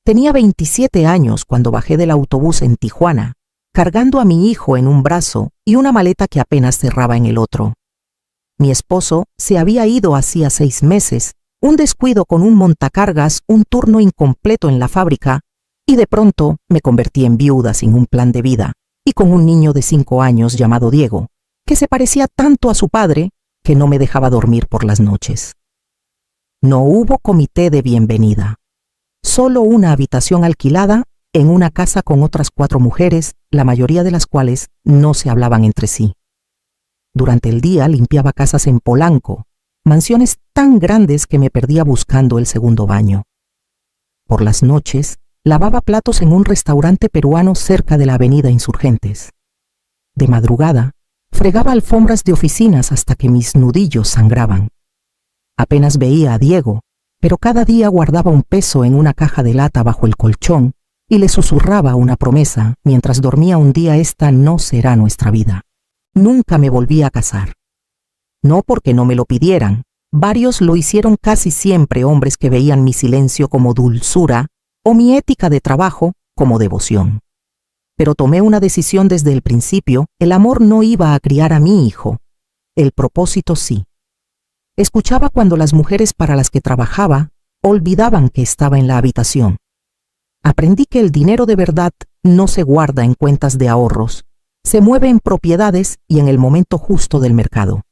Tenía 27 años cuando bajé del autobús en Tijuana, cargando a mi hijo en un brazo y una maleta que apenas cerraba en el otro. Mi esposo se había ido hacía 6 meses, un descuido con un montacargas, un turno incompleto en la fábrica, y de pronto me convertí en viuda sin un plan de vida y con un niño de 5 años llamado Diego, que se parecía tanto a su padre que no me dejaba dormir por las noches. No hubo comité de bienvenida, solo una habitación alquilada en una casa con otras 4 mujeres, la mayoría de las cuales no se hablaban entre sí. Durante el día limpiaba casas en Polanco, mansiones tan grandes que me perdía buscando el segundo baño. Por las noches, lavaba platos en un restaurante peruano cerca de la avenida Insurgentes. De madrugada, fregaba alfombras de oficinas hasta que mis nudillos sangraban. Apenas veía a Diego, pero cada día guardaba un peso en una caja de lata bajo el colchón y le susurraba una promesa mientras dormía un día: esta no será nuestra vida. Nunca me volví a casar. No porque no me lo pidieran, varios lo hicieron casi siempre, hombres que veían mi silencio como dulzura o mi ética de trabajo como devoción. Pero tomé una decisión desde el principio: el amor no iba a criar a mi hijo, el propósito sí. Escuchaba cuando las mujeres para las que trabajaba olvidaban que estaba en la habitación. Aprendí que el dinero de verdad no se guarda en cuentas de ahorros, se mueve en propiedades y en el momento justo del mercado.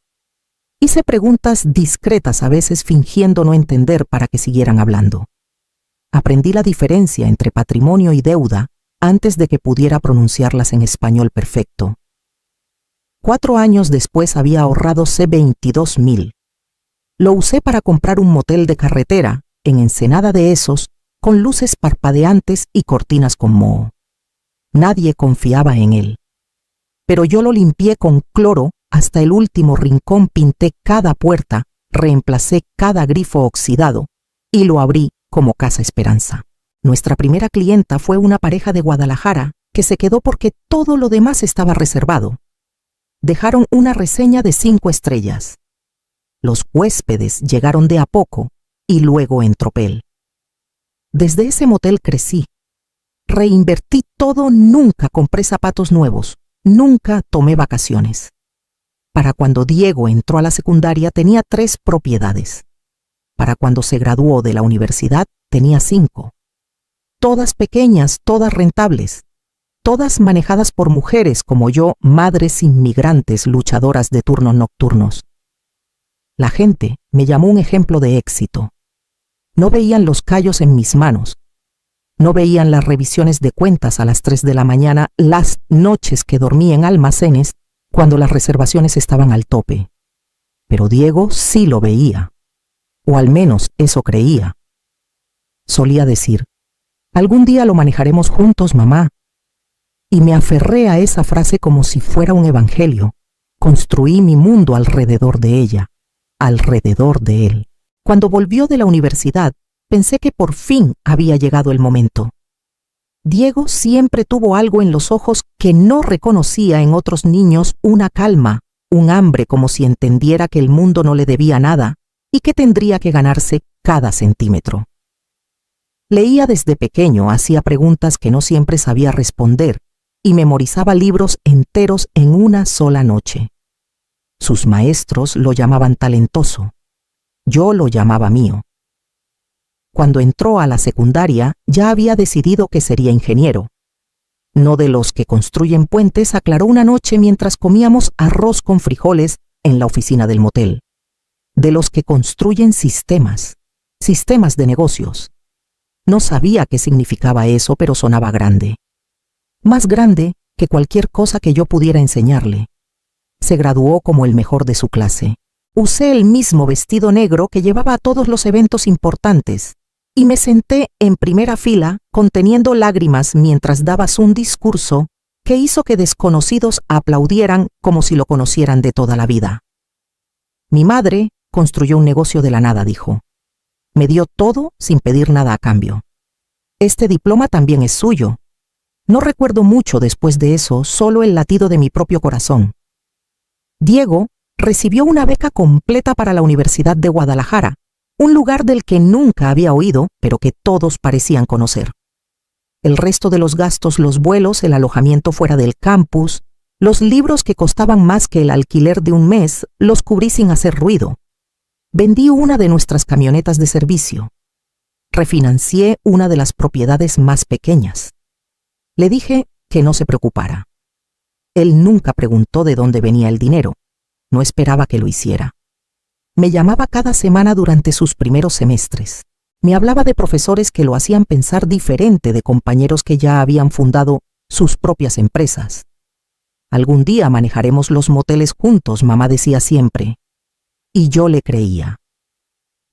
Hice preguntas discretas, a veces fingiendo no entender para que siguieran hablando. Aprendí la diferencia entre patrimonio y deuda antes de que pudiera pronunciarlas en español perfecto. 4 años después había ahorrado $22,000. Lo usé para comprar un motel de carretera en Ensenada de esos, con luces parpadeantes y cortinas con moho. Nadie confiaba en él. Pero yo lo limpié con cloro hasta el último rincón, pinté cada puerta, reemplacé cada grifo oxidado y lo abrí como Casa Esperanza. Nuestra primera clienta fue una pareja de Guadalajara que se quedó porque todo lo demás estaba reservado. Dejaron una reseña de 5 estrellas. Los huéspedes llegaron de a poco y luego en tropel. Desde ese motel crecí. Reinvertí todo, nunca compré zapatos nuevos, nunca tomé vacaciones. Para cuando Diego entró a la secundaria tenía 3 propiedades. Para cuando se graduó de la universidad tenía 5. Todas pequeñas, todas rentables, todas manejadas por mujeres como yo, madres inmigrantes luchadoras de turnos nocturnos. La gente me llamó un ejemplo de éxito. No veían los callos en mis manos. No veían las revisiones de cuentas a las 3 de la mañana, las noches que dormí en almacenes cuando las reservaciones estaban al tope. Pero Diego sí lo veía. O al menos eso creía. Solía decir: algún día lo manejaremos juntos, mamá. Y me aferré a esa frase como si fuera un evangelio. Construí mi mundo alrededor de ella, alrededor de él. Cuando volvió de la universidad, pensé que por fin había llegado el momento. Diego siempre tuvo algo en los ojos que no reconocía en otros niños: una calma, un hambre, como si entendiera que el mundo no le debía nada y que tendría que ganarse cada centímetro. Leía desde pequeño, hacía preguntas que no siempre sabía responder y memorizaba libros enteros en una sola noche. Sus maestros lo llamaban talentoso. Yo lo llamaba mío. Cuando entró a la secundaria, ya había decidido que sería ingeniero. No de los que construyen puentes, aclaró una noche mientras comíamos arroz con frijoles en la oficina del motel. De los que construyen sistemas, sistemas de negocios. No sabía qué significaba eso, pero sonaba grande. Más grande que cualquier cosa que yo pudiera enseñarle. Se graduó como el mejor de su clase. Usé el mismo vestido negro que llevaba a todos los eventos importantes y me senté en primera fila conteniendo lágrimas mientras dabas un discurso que hizo que desconocidos aplaudieran como si lo conocieran de toda la vida. Mi madre construyó un negocio de la nada, dijo. Me dio todo sin pedir nada a cambio. Este diploma también es suyo. No recuerdo mucho después de eso, solo el latido de mi propio corazón. Diego recibió una beca completa para la Universidad de Guadalajara, un lugar del que nunca había oído, pero que todos parecían conocer. El resto de los gastos, los vuelos, el alojamiento fuera del campus, los libros que costaban más que el alquiler de un mes, los cubrí sin hacer ruido. Vendí una de nuestras camionetas de servicio. Refinancié una de las propiedades más pequeñas. Le dije que no se preocupara. Él nunca preguntó de dónde venía el dinero. No esperaba que lo hiciera. Me llamaba cada semana durante sus primeros semestres. Me hablaba de profesores que lo hacían pensar diferente de compañeros que ya habían fundado sus propias empresas. Algún día manejaremos los moteles juntos, mamá decía siempre. Y yo le creía.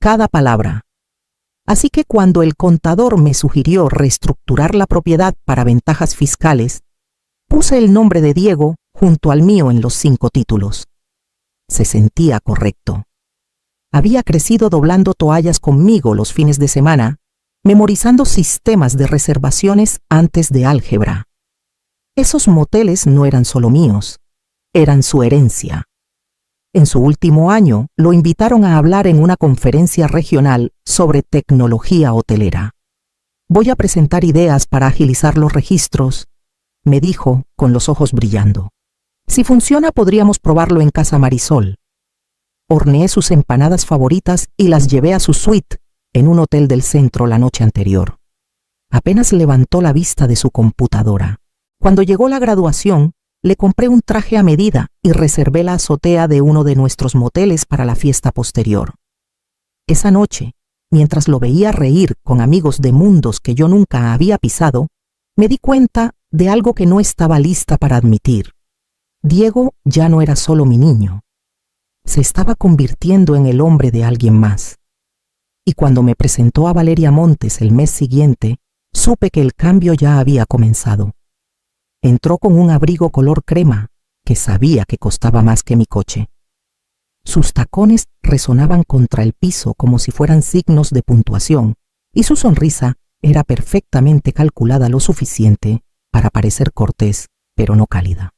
Cada palabra. Así que cuando el contador me sugirió reestructurar la propiedad para ventajas fiscales, puse el nombre de Diego junto al mío en los 5 títulos. Se sentía correcto. Había crecido doblando toallas conmigo los fines de semana, memorizando sistemas de reservaciones antes de álgebra. Esos moteles no eran solo míos, eran su herencia. En su último año lo invitaron a hablar en una conferencia regional sobre tecnología hotelera. Voy a presentar ideas para agilizar los registros, me dijo con los ojos brillando. Si funciona, podríamos probarlo en Casa Marisol. Horneé sus empanadas favoritas y las llevé a su suite en un hotel del centro la noche anterior. Apenas levantó la vista de su computadora. Cuando llegó la graduación, le compré un traje a medida y reservé la azotea de uno de nuestros moteles para la fiesta posterior. Esa noche, mientras lo veía reír con amigos de mundos que yo nunca había pisado, me di cuenta de algo que no estaba lista para admitir. Diego ya no era solo mi niño. Se estaba convirtiendo en el hombre de alguien más. Y cuando me presentó a Valeria Montes el mes siguiente, supe que el cambio ya había comenzado. Entró con un abrigo color crema, que sabía que costaba más que mi coche. Sus tacones resonaban contra el piso como si fueran signos de puntuación, y su sonrisa era perfectamente calculada lo suficiente para parecer cortés, pero no cálida.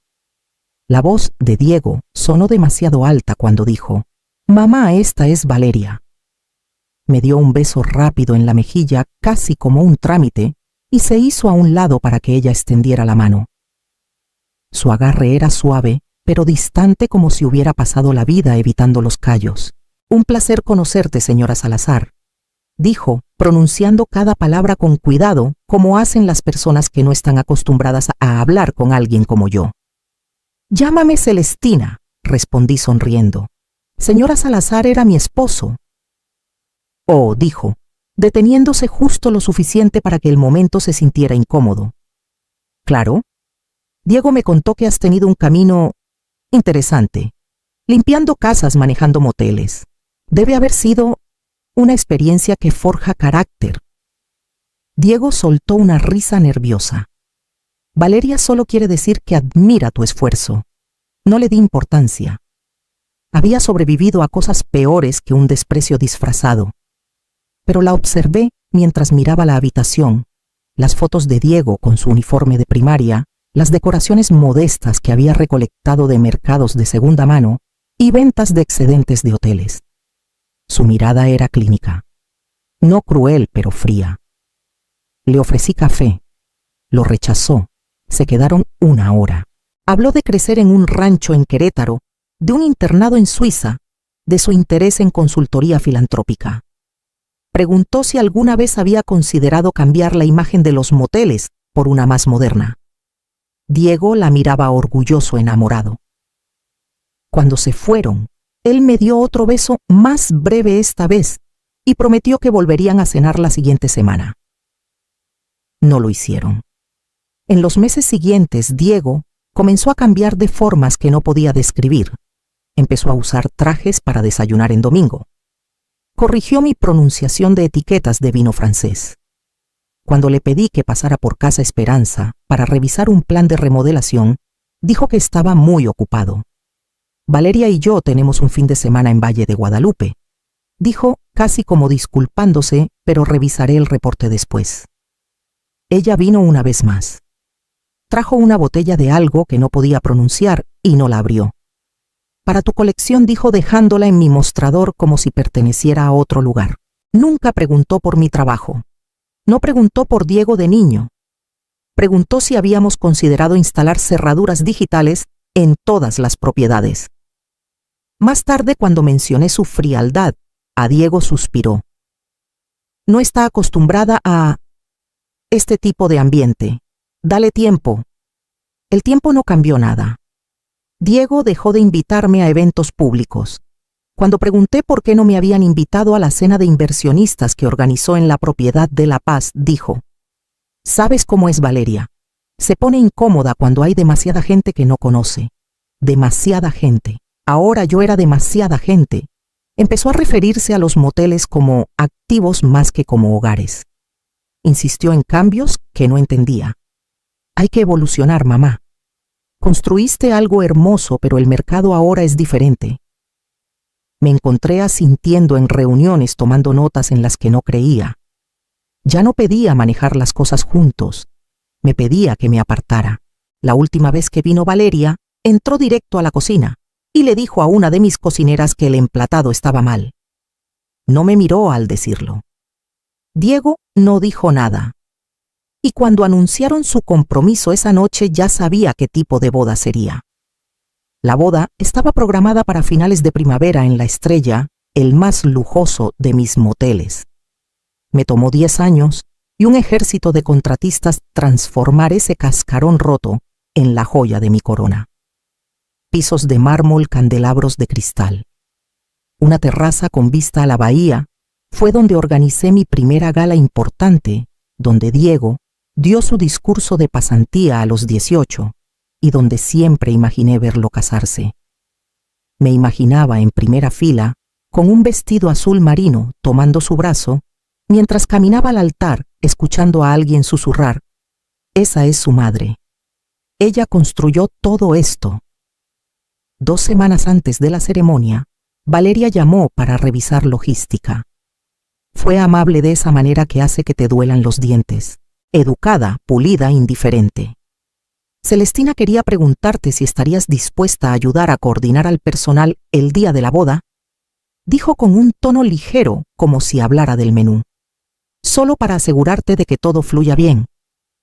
La voz de Diego sonó demasiado alta cuando dijo: «Mamá, esta es Valeria». Me dio un beso rápido en la mejilla, casi como un trámite, y se hizo a un lado para que ella extendiera la mano. Su agarre era suave, pero distante, como si hubiera pasado la vida evitando los callos. «Un placer conocerte, señora Salazar», dijo, pronunciando cada palabra con cuidado, como hacen las personas que no están acostumbradas a hablar con alguien como yo. «Llámame Celestina», respondí sonriendo. «Señora Salazar era mi esposo». «Oh», dijo, deteniéndose justo lo suficiente para que el momento se sintiera incómodo. «Claro. Diego me contó que has tenido un camino interesante, limpiando casas, manejando moteles. Debe haber sido una experiencia que forja carácter». Diego soltó una risa nerviosa. «Valeria solo quiere decir que admira tu esfuerzo». No le di importancia. Había sobrevivido a cosas peores que un desprecio disfrazado. Pero la observé mientras miraba la habitación, las fotos de Diego con su uniforme de primaria, las decoraciones modestas que había recolectado de mercados de segunda mano y ventas de excedentes de hoteles. Su mirada era clínica, no cruel pero fría. Le ofrecí café. Lo rechazó. Se quedaron 1 hora. Habló de crecer en un rancho en Querétaro, de un internado en Suiza, de su interés en consultoría filantrópica. Preguntó si alguna vez había considerado cambiar la imagen de los moteles por una más moderna. Diego la miraba orgulloso, enamorado. Cuando se fueron, él me dio otro beso más breve esta vez y prometió que volverían a cenar la siguiente semana. No lo hicieron. En los meses siguientes, Diego comenzó a cambiar de formas que no podía describir. Empezó a usar trajes para desayunar en domingo. Corrigió mi pronunciación de etiquetas de vino francés. Cuando le pedí que pasara por Casa Esperanza para revisar un plan de remodelación, dijo que estaba muy ocupado. «Valeria y yo tenemos un fin de semana en Valle de Guadalupe», dijo casi como disculpándose, «pero revisaré el reporte después». Ella vino una vez más. Trajo una botella de algo que no podía pronunciar y no la abrió. «Para tu colección», dijo, dejándola en mi mostrador como si perteneciera a otro lugar. Nunca preguntó por mi trabajo. No preguntó por Diego de niño. Preguntó si habíamos considerado instalar cerraduras digitales en todas las propiedades. Más tarde, cuando mencioné su frialdad, a Diego suspiró. No está acostumbrada a este tipo de ambiente. Dale tiempo. El tiempo no cambió nada. Diego dejó de invitarme a eventos públicos. Cuando pregunté por qué no me habían invitado a la cena de inversionistas que organizó en la propiedad de La Paz, dijo: ¿Sabes cómo es Valeria? Se pone incómoda cuando hay demasiada gente que no conoce. Demasiada gente. Ahora yo era demasiada gente. Empezó a referirse a los moteles como activos más que como hogares. Insistió en cambios que no entendía. Hay que evolucionar, mamá. Construiste algo hermoso, pero el mercado ahora es diferente. Me encontré asintiendo en reuniones tomando notas en las que no creía. Ya no pedía manejar las cosas juntos. Me pedía que me apartara. La última vez que vino Valeria, entró directo a la cocina y le dijo a una de mis cocineras que el emplatado estaba mal. No me miró al decirlo. Diego no dijo nada. Y cuando anunciaron su compromiso esa noche ya sabía qué tipo de boda sería. La boda estaba programada para finales de primavera en La Estrella, el más lujoso de mis moteles. Me tomó 10 años y un ejército de contratistas transformar ese cascarón roto en la joya de mi corona. Pisos de mármol, candelabros de cristal. Una terraza con vista a la bahía fue donde organicé mi primera gala importante, donde Diego dio su discurso de pasantía a los 18 y donde siempre imaginé verlo casarse. Me imaginaba en primera fila, con un vestido azul marino tomando su brazo, mientras caminaba al altar escuchando a alguien susurrar: esa es su madre. Ella construyó todo esto. 2 semanas antes de la ceremonia, Valeria llamó para revisar logística. Fue amable de esa manera que hace que te duelan los dientes. Educada, pulida, indiferente. Celestina quería preguntarte si estarías dispuesta a ayudar a coordinar al personal el día de la boda. Dijo con un tono ligero, como si hablara del menú. Solo para asegurarte de que todo fluya bien.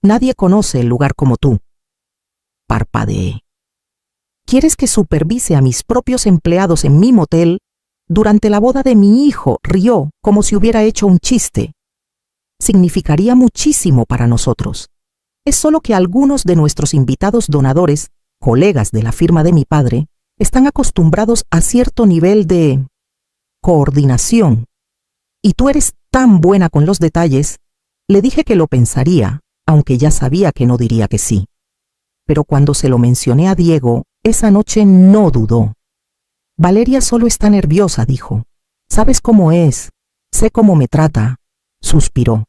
Nadie conoce el lugar como tú. Parpadeé. ¿Quieres que supervise a mis propios empleados en mi motel? Durante la boda de mi hijo rió como si hubiera hecho un chiste. Significaría muchísimo para nosotros. Es solo que algunos de nuestros invitados donadores, colegas de la firma de mi padre, están acostumbrados a cierto nivel de coordinación. Y tú eres tan buena con los detalles. Le dije que lo pensaría, aunque ya sabía que no diría que sí. Pero cuando se lo mencioné a Diego, esa noche no dudó. Valeria solo está nerviosa, dijo. ¿Sabes cómo es? Sé cómo me trata. Suspiró.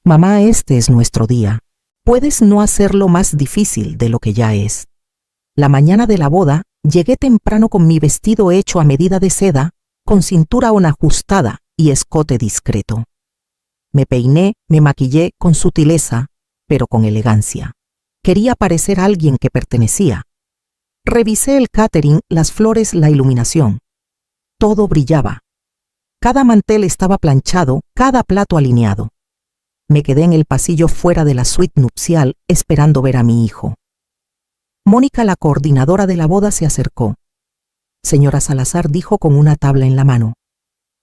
Mamá, este es nuestro día. Puedes no hacerlo más difícil de lo que ya es. La mañana de la boda, llegué temprano con mi vestido hecho a medida de seda, con cintura ajustada y escote discreto. Me peiné, me maquillé con sutileza, pero con elegancia. Quería parecer alguien que pertenecía. Revisé el catering, las flores, la iluminación. Todo brillaba. Cada mantel estaba planchado, cada plato alineado. Me quedé en el pasillo fuera de la suite nupcial esperando ver a mi hijo. Mónica, la coordinadora de la boda, se acercó. Señora Salazar, dijo con una tabla en la mano.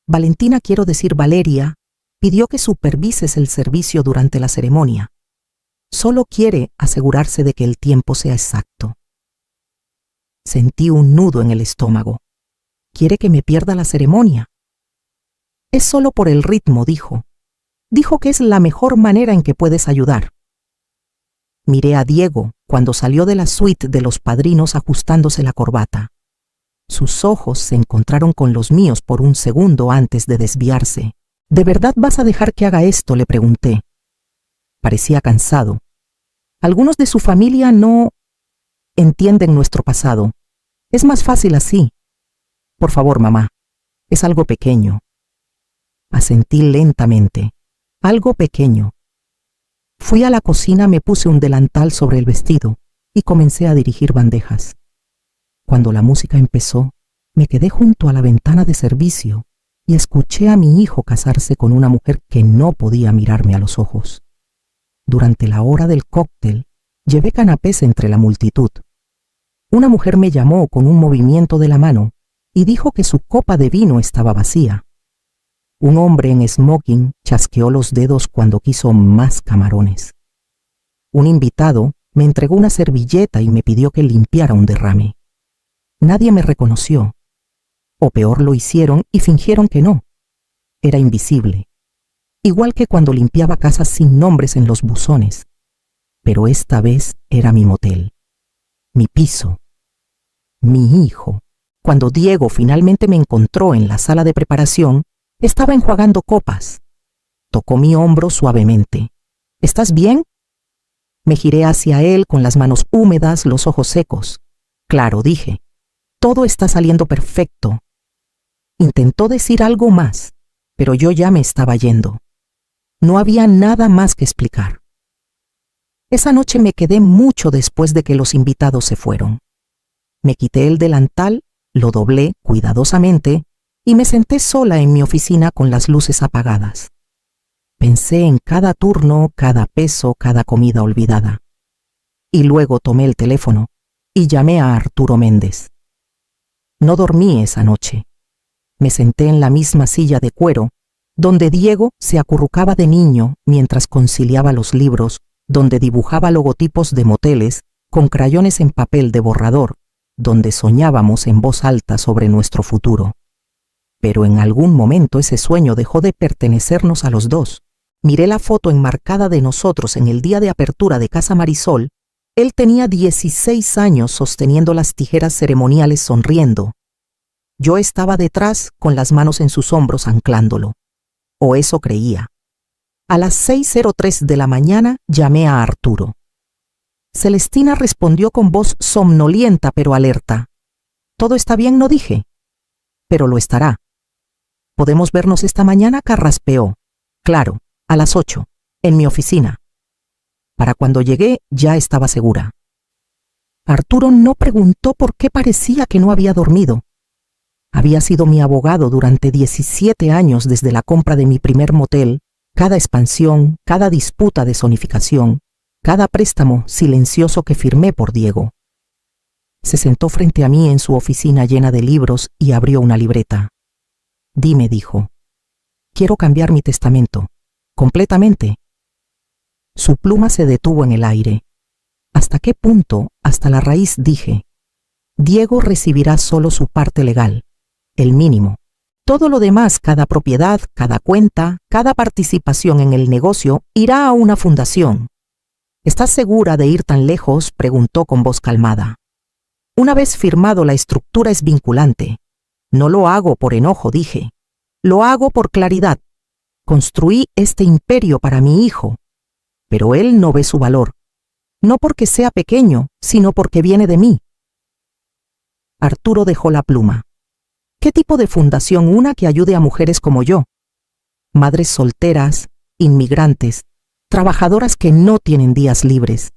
Valentina, quiero decir Valeria, pidió que supervises el servicio durante la ceremonia. Solo quiere asegurarse de que el tiempo sea exacto. Sentí un nudo en el estómago. ¿Quiere que me pierda la ceremonia? Es solo por el ritmo, dijo. Dijo que es la mejor manera en que puedes ayudar. Miré a Diego cuando salió de la suite de los padrinos ajustándose la corbata. Sus ojos se encontraron con los míos por un segundo antes de desviarse. ¿De verdad vas a dejar que haga esto?, le pregunté. Parecía cansado. Algunos de su familia no entienden nuestro pasado. Es más fácil así. Por favor, mamá. Es algo pequeño. Asentí lentamente. Algo pequeño. Fui a la cocina, me puse un delantal sobre el vestido y comencé a dirigir bandejas. Cuando la música empezó, me quedé junto a la ventana de servicio y escuché a mi hijo casarse con una mujer que no podía mirarme a los ojos. durante la hora del cóctel, llevé canapés entre la multitud. Una mujer me llamó con un movimiento de la mano y dijo que su copa de vino estaba vacía. Un hombre en smoking chasqueó los dedos cuando quiso más camarones. Un invitado me entregó una servilleta y me pidió que limpiara un derrame. Nadie me reconoció. O peor lo hicieron y fingieron que no. Era invisible. Igual que cuando limpiaba casas sin nombres en los buzones. Pero esta vez era mi motel. Mi piso. Mi hijo. Cuando Diego finalmente me encontró en la sala de preparación, estaba enjuagando copas. Tocó mi hombro suavemente. ¿Estás bien? Me giré hacia él con las manos húmedas, los ojos secos. Claro, dije. Todo está saliendo perfecto. Intentó decir algo más, pero yo ya me estaba yendo. No había nada más que explicar. Esa noche me quedé mucho después de que los invitados se fueron. Me quité el delantal, lo doblé cuidadosamente y me senté sola en mi oficina con las luces apagadas. Pensé en cada turno, cada peso, cada comida olvidada. Y luego tomé el teléfono y llamé a Arturo Méndez. No dormí esa noche. Me senté en la misma silla de cuero, donde Diego se acurrucaba de niño mientras conciliaba los libros, donde dibujaba logotipos de moteles con crayones en papel de borrador, donde soñábamos en voz alta sobre nuestro futuro. Pero en algún momento ese sueño dejó de pertenecernos a los dos. Miré la foto enmarcada de nosotros en el día de apertura de Casa Marisol. Él tenía 16 años sosteniendo las tijeras ceremoniales sonriendo. Yo estaba detrás con las manos en sus hombros anclándolo. O eso creía. A las 6:03 de la mañana llamé a Arturo. Celestina respondió con voz somnolienta pero alerta. «¿Todo está bien?», no dije. «Pero lo estará». «¿Podemos vernos esta mañana?», carraspeó. «Claro, a las 8, en mi oficina». Para cuando llegué ya estaba segura. Arturo no preguntó por qué parecía que no había dormido. Había sido mi abogado durante 17 años desde la compra de mi primer motel, cada expansión, cada disputa de zonificación, cada préstamo silencioso que firmé por Diego. Se sentó frente a mí en su oficina llena de libros y abrió una libreta. «Dime», dijo. «Quiero cambiar mi testamento. Completamente». Su pluma se detuvo en el aire. ¿Hasta qué punto? Hasta la raíz, dije. Diego recibirá solo su parte legal, el mínimo. Todo lo demás, cada propiedad, cada cuenta, cada participación en el negocio, irá a una fundación. ¿Estás segura de ir tan lejos?, preguntó con voz calmada. Una vez firmado, la estructura es vinculante. No lo hago por enojo, dije. Lo hago por claridad. Construí este imperio para mi hijo. Pero él no ve su valor. No porque sea pequeño, sino porque viene de mí. Arturo dejó la pluma. ¿Qué tipo de fundación? Una que ayude a mujeres como yo. Madres solteras, inmigrantes, trabajadoras que no tienen días libres.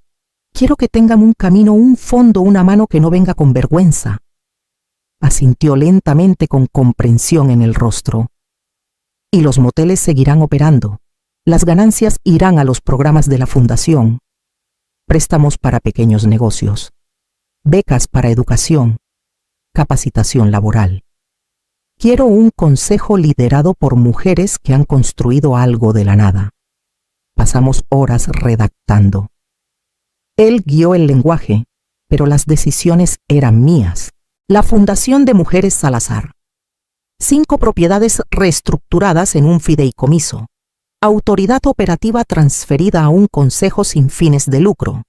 Quiero que tengan un camino, un fondo, una mano que no venga con vergüenza. Asintió lentamente con comprensión en el rostro. Y los moteles seguirán operando. Las ganancias irán a los programas de la fundación. Préstamos para pequeños negocios. Becas para educación. Capacitación laboral. Quiero un consejo liderado por mujeres que han construido algo de la nada. Pasamos horas redactando. Él guió el lenguaje, pero las decisiones eran mías. La Fundación de Mujeres Salazar. 5 propiedades reestructuradas en un fideicomiso. Autoridad operativa transferida a un consejo sin fines de lucro.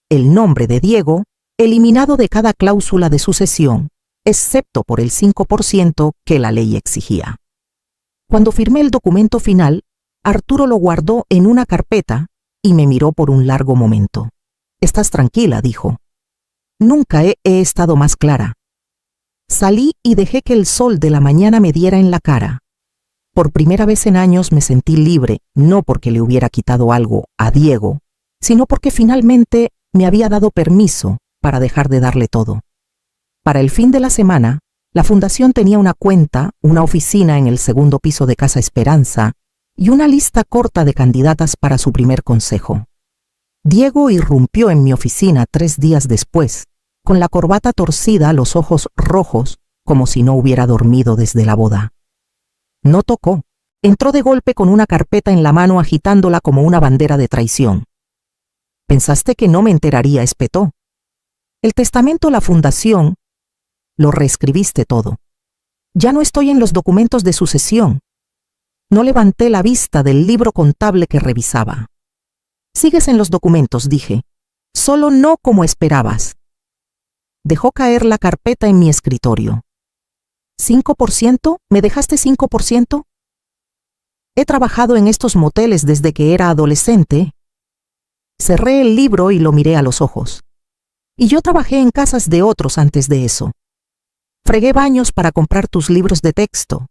El nombre de Diego eliminado de cada cláusula de sucesión, excepto por el 5% que la ley exigía. Cuando firmé el documento final, Arturo lo guardó en una carpeta y me miró por un largo momento. «Estás tranquila», dijo. Nunca he estado más clara. Salí y dejé que el sol de la mañana me diera en la cara. Por primera vez en años me sentí libre, no porque le hubiera quitado algo a Diego, sino porque finalmente me había dado permiso para dejar de darle todo. Para el fin de la semana, la fundación tenía una cuenta, una oficina en el segundo piso de Casa Esperanza y una lista corta de candidatas para su primer consejo. Diego irrumpió en mi oficina 3 días después, con la corbata torcida, los ojos rojos, como si no hubiera dormido desde la boda. No tocó. Entró de golpe con una carpeta en la mano agitándola como una bandera de traición. «¿Pensaste que no me enteraría?», espetó. «El testamento, la fundación, lo reescribiste todo. Ya no estoy en los documentos de sucesión». No levanté la vista del libro contable que revisaba. «Sigues en los documentos», dije. «Solo no como esperabas». Dejó caer la carpeta en mi escritorio. «¿5%? ¿Me dejaste 5%? He trabajado en estos moteles desde que era adolescente». Cerré el libro y lo miré a los ojos. «Y yo trabajé en casas de otros antes de eso. Fregué baños para comprar tus libros de texto.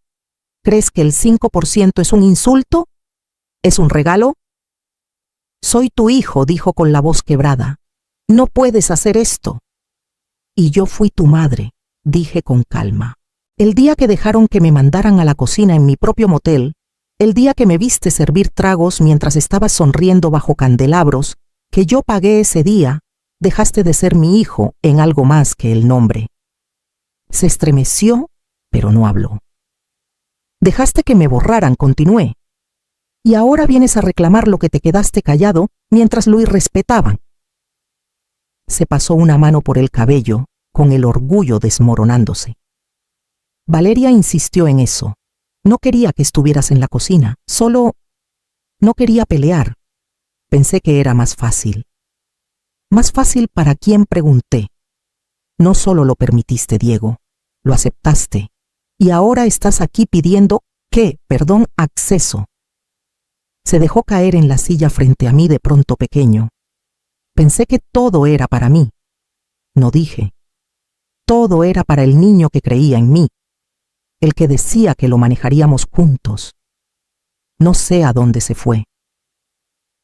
¿Crees que el 5% es un insulto? ¿Es un regalo?». «Soy tu hijo», dijo con la voz quebrada. «No puedes hacer esto». «Y yo fui tu madre», dije con calma. «El día que dejaron que me mandaran a la cocina en mi propio motel, el día que me viste servir tragos mientras estabas sonriendo bajo candelabros, que yo pagué ese día, dejaste de ser mi hijo en algo más que el nombre». Se estremeció, pero no habló. «Dejaste que me borraran», continué. «Y ahora vienes a reclamar lo que te quedaste callado mientras lo irrespetaban». Se pasó una mano por el cabello, con el orgullo desmoronándose. «Valeria insistió en eso. No quería que estuvieras en la cocina, solo no quería pelear. Pensé que era más fácil». «¿Más fácil para quién?», pregunté. «No solo lo permitiste, Diego, lo aceptaste. Y ahora estás aquí pidiendo, ¿qué? Perdón, acceso». Se dejó caer en la silla frente a mí de pronto pequeño. Pensé que todo era para mí. No dije. Todo era para el niño que creía en mí, el que decía que lo manejaríamos juntos. No sé a dónde se fue.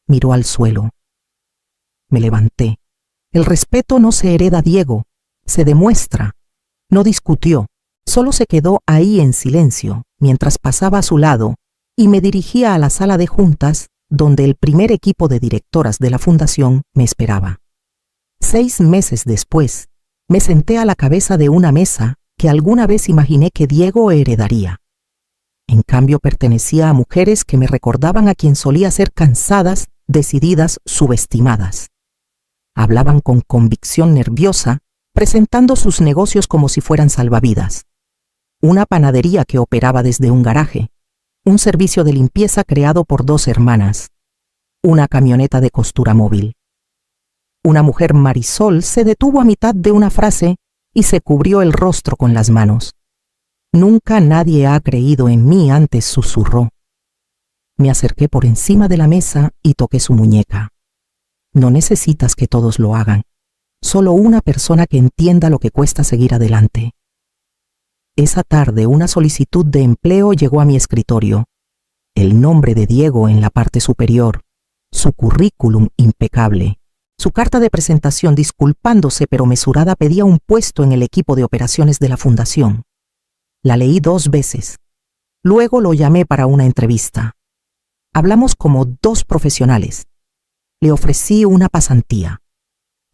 Miró al suelo. Me levanté. El respeto no se hereda, Diego, se demuestra. No discutió, solo se quedó ahí en silencio mientras pasaba a su lado y me dirigía a la sala de juntas donde el primer equipo de directoras de la fundación me esperaba. 6 meses después, me senté a la cabeza de una mesa que alguna vez imaginé que Diego heredaría. En cambio, pertenecía a mujeres que me recordaban a quien solía ser cansadas, decididas, subestimadas. Hablaban con convicción nerviosa, presentando sus negocios como si fueran salvavidas. Una panadería que operaba desde un garaje, un servicio de limpieza creado por 2 hermanas, una camioneta de costura móvil. Una mujer, Marisol, se detuvo a mitad de una frase y se cubrió el rostro con las manos. «Nunca nadie ha creído en mí antes», susurró. Me acerqué por encima de la mesa y toqué su muñeca. «No necesitas que todos lo hagan. Solo una persona que entienda lo que cuesta seguir adelante». Esa tarde una solicitud de empleo llegó a mi escritorio. El nombre de Diego en la parte superior, su currículum impecable, su carta de presentación disculpándose pero mesurada pedía un puesto en el equipo de operaciones de la fundación. La leí 2 veces. Luego lo llamé para una entrevista. Hablamos como 2 profesionales. Le ofrecí una pasantía.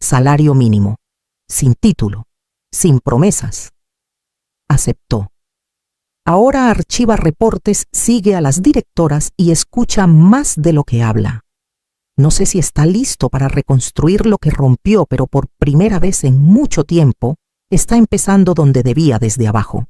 Salario mínimo, sin título, sin promesas. Aceptó. Ahora archiva reportes, sigue a las directoras y escucha más de lo que habla. No sé si está listo para reconstruir lo que rompió, pero por primera vez en mucho tiempo está empezando donde debía, desde abajo.